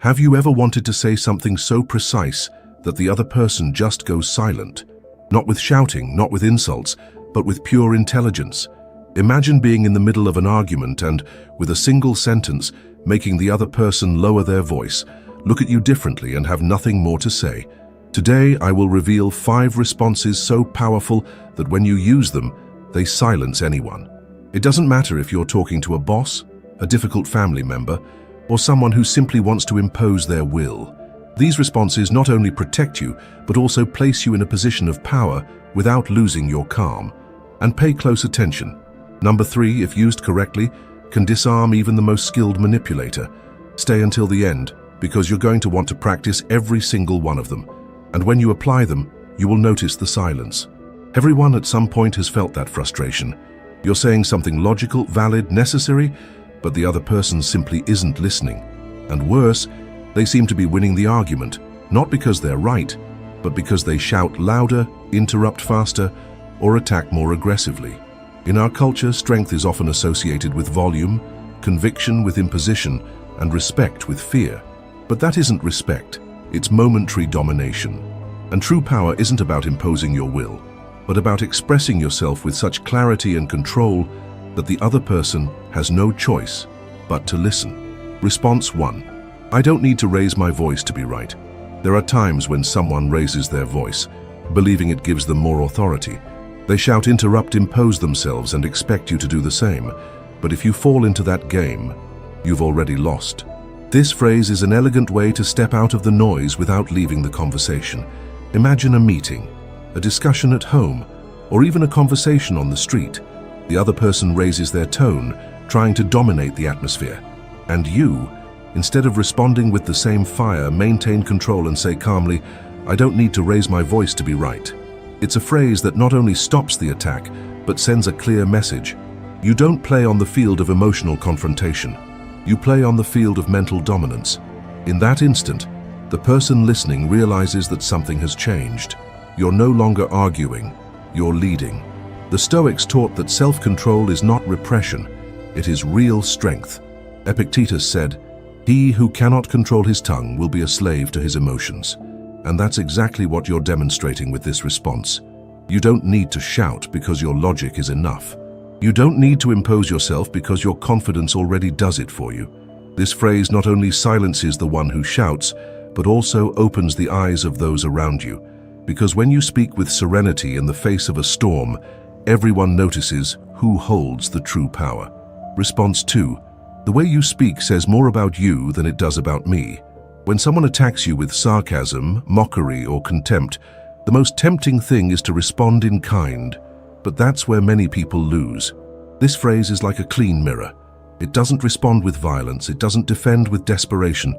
Have you ever wanted to say something so precise that the other person just goes silent? Not with shouting, not with insults, but with pure intelligence. Imagine being in the middle of an argument and, with a single sentence, making the other person lower their voice, look at you differently and have nothing more to say. Today, I will reveal 5 responses so powerful that when you use them, they silence anyone. It doesn't matter if you're talking to a boss, a difficult family member, or someone who simply wants to impose their will. These responses not only protect you, but also place you in a position of power without losing your calm. And pay close attention. Number 3, if used correctly, can disarm even the most skilled manipulator. Stay until the end, because you're going to want to practice every single one of them. And when you apply them, you will notice the silence. Everyone at some point has felt that frustration. You're saying something logical, valid, necessary, but the other person simply isn't listening. And worse, they seem to be winning the argument, not because they're right, but because they shout louder, interrupt faster, or attack more aggressively. In our culture, strength is often associated with volume, conviction with imposition, and respect with fear. But that isn't respect, it's momentary domination. And true power isn't about imposing your will, but about expressing yourself with such clarity and control that the other person has no choice but to listen. Response 1. I don't need to raise my voice to be right. There are times when someone raises their voice, believing it gives them more authority. They shout, interrupt, impose themselves, and expect you to do the same. But if you fall into that game, you've already lost. This phrase is an elegant way to step out of the noise without leaving the conversation. Imagine a meeting, a discussion at home, or even a conversation on the street. The other person raises their tone, trying to dominate the atmosphere. And you, instead of responding with the same fire, maintain control and say calmly, I don't need to raise my voice to be right. It's a phrase that not only stops the attack, but sends a clear message. You don't play on the field of emotional confrontation. You play on the field of mental dominance. In that instant, the person listening realizes that something has changed. You're no longer arguing, you're leading. The Stoics taught that self-control is not repression, it is real strength. Epictetus said, "He who cannot control his tongue will be a slave to his emotions." And that's exactly what you're demonstrating with this response. You don't need to shout because your logic is enough. You don't need to impose yourself because your confidence already does it for you. This phrase not only silences the one who shouts, but also opens the eyes of those around you. Because when you speak with serenity in the face of a storm, everyone notices who holds the true power. Response 2. The way you speak says more about you than it does about me. When someone attacks you with sarcasm, mockery, or contempt, the most tempting thing is to respond in kind. But that's where many people lose. This phrase is like a clean mirror. It doesn't respond with violence, it doesn't defend with desperation,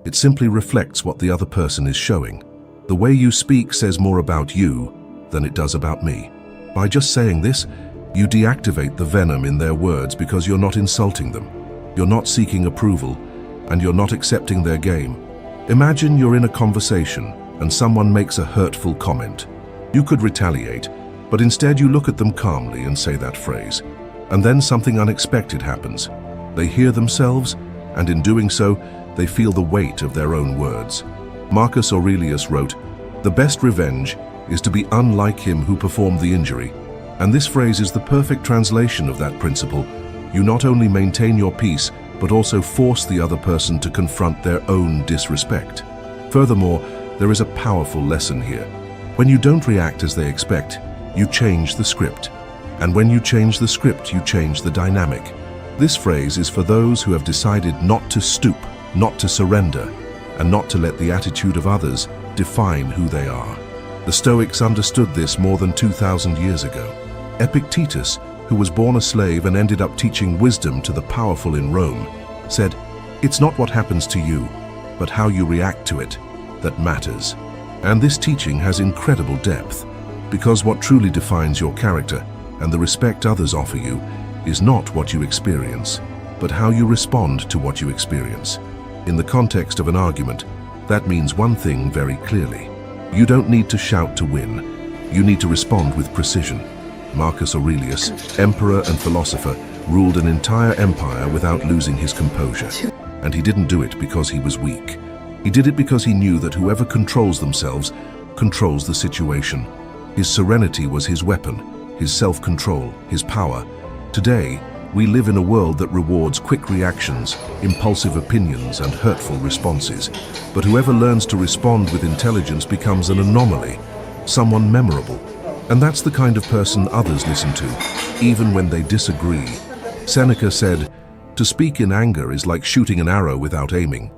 it simply reflects what the other person is showing. The way you speak says more about you than it does about me. By just saying this, you deactivate the venom in their words because you're not insulting them. You're not seeking approval, and you're not accepting their game. Imagine you're in a conversation and someone makes a hurtful comment. You could retaliate, but instead you look at them calmly and say that phrase. And then something unexpected happens. They hear themselves, and in doing so, they feel the weight of their own words. Marcus Aurelius wrote, "The best revenge is to be unlike him who performed the injury." And this phrase is the perfect translation of that principle. You not only maintain your peace, but also force the other person to confront their own disrespect. Furthermore, there is a powerful lesson here. When you don't react as they expect, you change the script. And when you change the script, you change the dynamic. This phrase is for those who have decided not to stoop, not to surrender, and not to let the attitude of others define who they are. The Stoics understood this more than 2,000 years ago. Epictetus, who was born a slave and ended up teaching wisdom to the powerful in Rome, said, "It's not what happens to you, but how you react to it that matters." And this teaching has incredible depth, because what truly defines your character and the respect others offer you is not what you experience, but how you respond to what you experience. In the context of an argument, that means one thing very clearly. You don't need to shout to win. You need to respond with precision. Marcus Aurelius, emperor and philosopher, ruled an entire empire without losing his composure. And he didn't do it because he was weak. He did it because he knew that whoever controls themselves controls the situation. His serenity was his weapon, his self-control, his power. Today, we live in a world that rewards quick reactions, impulsive opinions, and hurtful responses. But whoever learns to respond with intelligence becomes an anomaly, someone memorable. And that's the kind of person others listen to, even when they disagree. Seneca said, "To speak in anger is like shooting an arrow without aiming."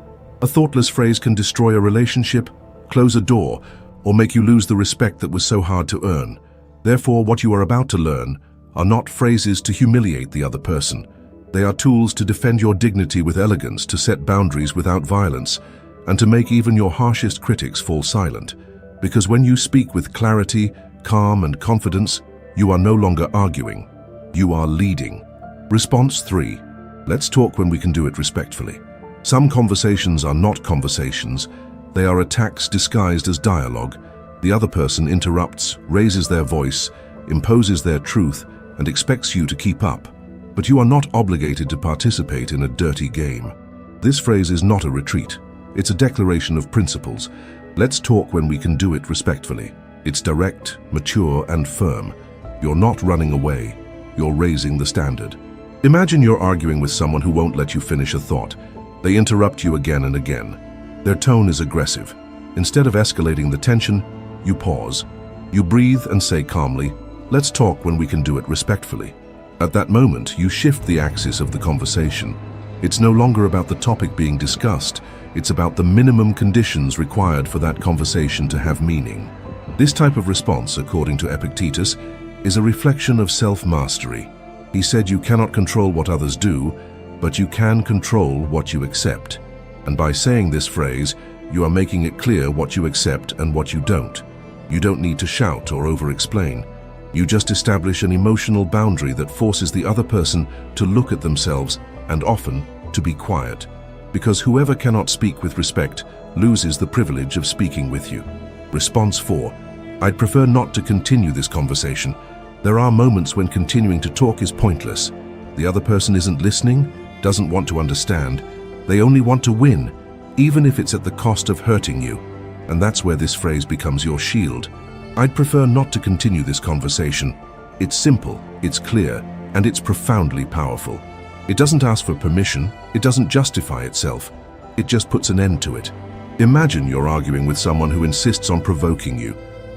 A thoughtless phrase can destroy a relationship, close a door, or make you lose the respect that was so hard to earn. Therefore, what you are about to learn are not phrases to humiliate the other person. They are tools to defend your dignity with elegance, to set boundaries without violence, and to make even your harshest critics fall silent. Because when you speak with clarity, calm, and confidence, you are no longer arguing. You are leading. Response 3. Let's talk when we can do it respectfully. Some conversations are not conversations. They are attacks disguised as dialogue. The other person interrupts, raises their voice, imposes their truth, and expects you to keep up. But you are not obligated to participate in a dirty game. This phrase is not a retreat. It's a declaration of principles. Let's talk when we can do it respectfully. It's direct, mature, and firm. You're not running away. You're raising the standard. Imagine you're arguing with someone who won't let you finish a thought. They interrupt you again and again. Their tone is aggressive. Instead of escalating the tension, you pause. You breathe and say calmly, "Let's talk when we can do it respectfully." At that moment, you shift the axis of the conversation. It's no longer about the topic being discussed. It's about the minimum conditions required for that conversation to have meaning. This type of response, according to Epictetus, is a reflection of self-mastery. He said you cannot control what others do, but you can control what you accept. And by saying this phrase, you are making it clear what you accept and what you don't. You don't need to shout or over-explain. You just establish an emotional boundary that forces the other person to look at themselves and often to be quiet. Because whoever cannot speak with respect loses the privilege of speaking with you. Response 4. I'd prefer not to continue this conversation. There are moments when continuing to talk is pointless. The other person isn't listening, doesn't want to understand. They only want to win, even if it's at the cost of hurting you. And that's where this phrase becomes your shield. I'd prefer not to continue this conversation. It's simple, it's clear, and it's profoundly powerful. It doesn't ask for permission, it doesn't justify itself. It just puts an end to it. Imagine you're arguing with someone who insists on provoking you.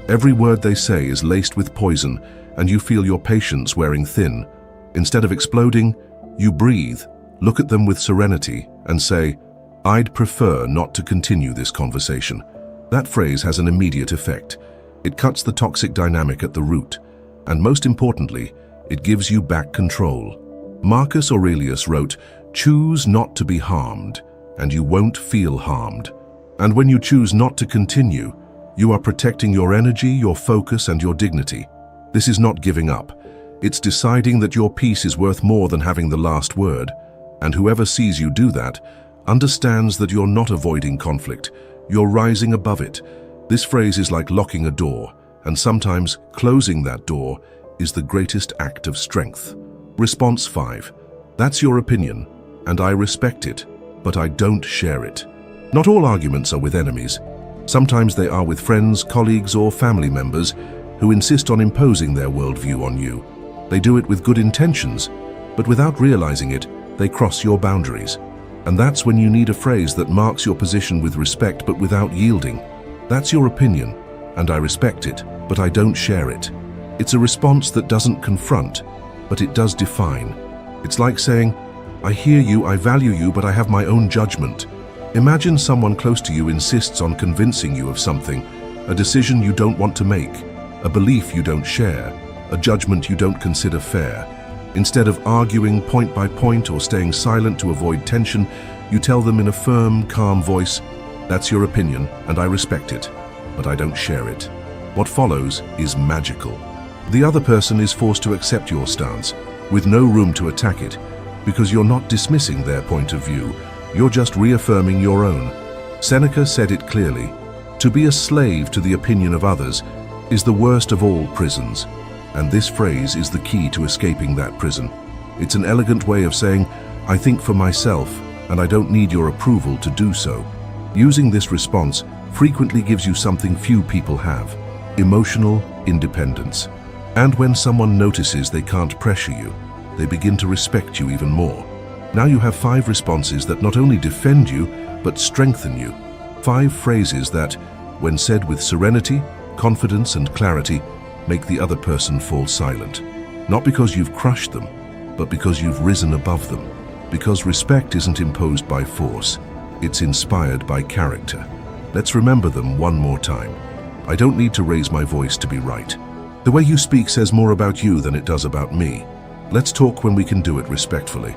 Every word they say is laced with poison, and you feel your patience wearing thin. Instead of exploding, you breathe, look at them with serenity, and say, "I'd prefer not to continue this conversation." That phrase has an immediate effect. It cuts the toxic dynamic at the root, and most importantly, it gives you back control. Marcus Aurelius wrote, "Choose not to be harmed, and you won't feel harmed." And when you choose not to continue, you are protecting your energy, your focus, and your dignity. This is not giving up. It's deciding that your peace is worth more than having the last word. And whoever sees you do that understands that you're not avoiding conflict. You're rising above it. This phrase is like locking a door, and sometimes closing that door is the greatest act of strength. Response 5. That's your opinion, and I respect it, but I don't share it. Not all arguments are with enemies. Sometimes they are with friends, colleagues, or family members who insist on imposing their worldview on you. They do it with good intentions, but without realizing it, they cross your boundaries. And that's when you need a phrase that marks your position with respect but without yielding. That's your opinion, and I respect it, but I don't share it. It's a response that doesn't confront, but it does define. It's like saying, "I hear you, I value you, but I have my own judgment." Imagine someone close to you insists on convincing you of something, a decision you don't want to make, a belief you don't share, a judgment you don't consider fair. Instead of arguing point by point or staying silent to avoid tension, you tell them in a firm, calm voice, "That's your opinion, and I respect it, but I don't share it." What follows is magical. The other person is forced to accept your stance, with no room to attack it, because you're not dismissing their point of view, you're just reaffirming your own. Seneca said it clearly, "To be a slave to the opinion of others is the worst of all prisons." And this phrase is the key to escaping that prison. It's an elegant way of saying, "I think for myself, and I don't need your approval to do so." Using this response frequently gives you something few people have: emotional independence. And when someone notices they can't pressure you, they begin to respect you even more. Now you have 5 responses that not only defend you, but strengthen you. 5 phrases that, when said with serenity, confidence, and clarity, make the other person fall silent. Not because you've crushed them, but because you've risen above them. Because respect isn't imposed by force, it's inspired by character. Let's remember them one more time. I don't need to raise my voice to be right. The way you speak says more about you than it does about me. Let's talk when we can do it respectfully.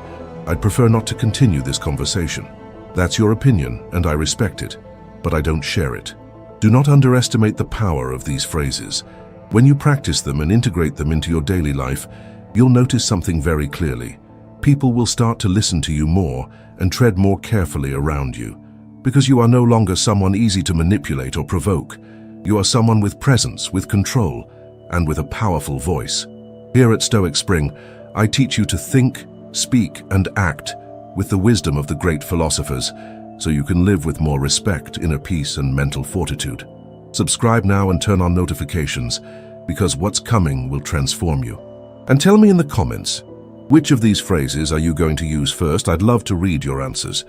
I'd prefer not to continue this conversation. That's your opinion, and I respect it, but I don't share it. Do not underestimate the power of these phrases. When you practice them and integrate them into your daily life, you'll notice something very clearly. People will start to listen to you more and tread more carefully around you, because you are no longer someone easy to manipulate or provoke. You are someone with presence, with control, and with a powerful voice. Here at Stoic Spring, I teach you to think, speak, and act with the wisdom of the great philosophers, so you can live with more respect, inner peace, and mental fortitude. Subscribe now and turn on notifications, because what's coming will transform you. And tell me in the comments, which of these phrases are you going to use first? I'd love to read your answers.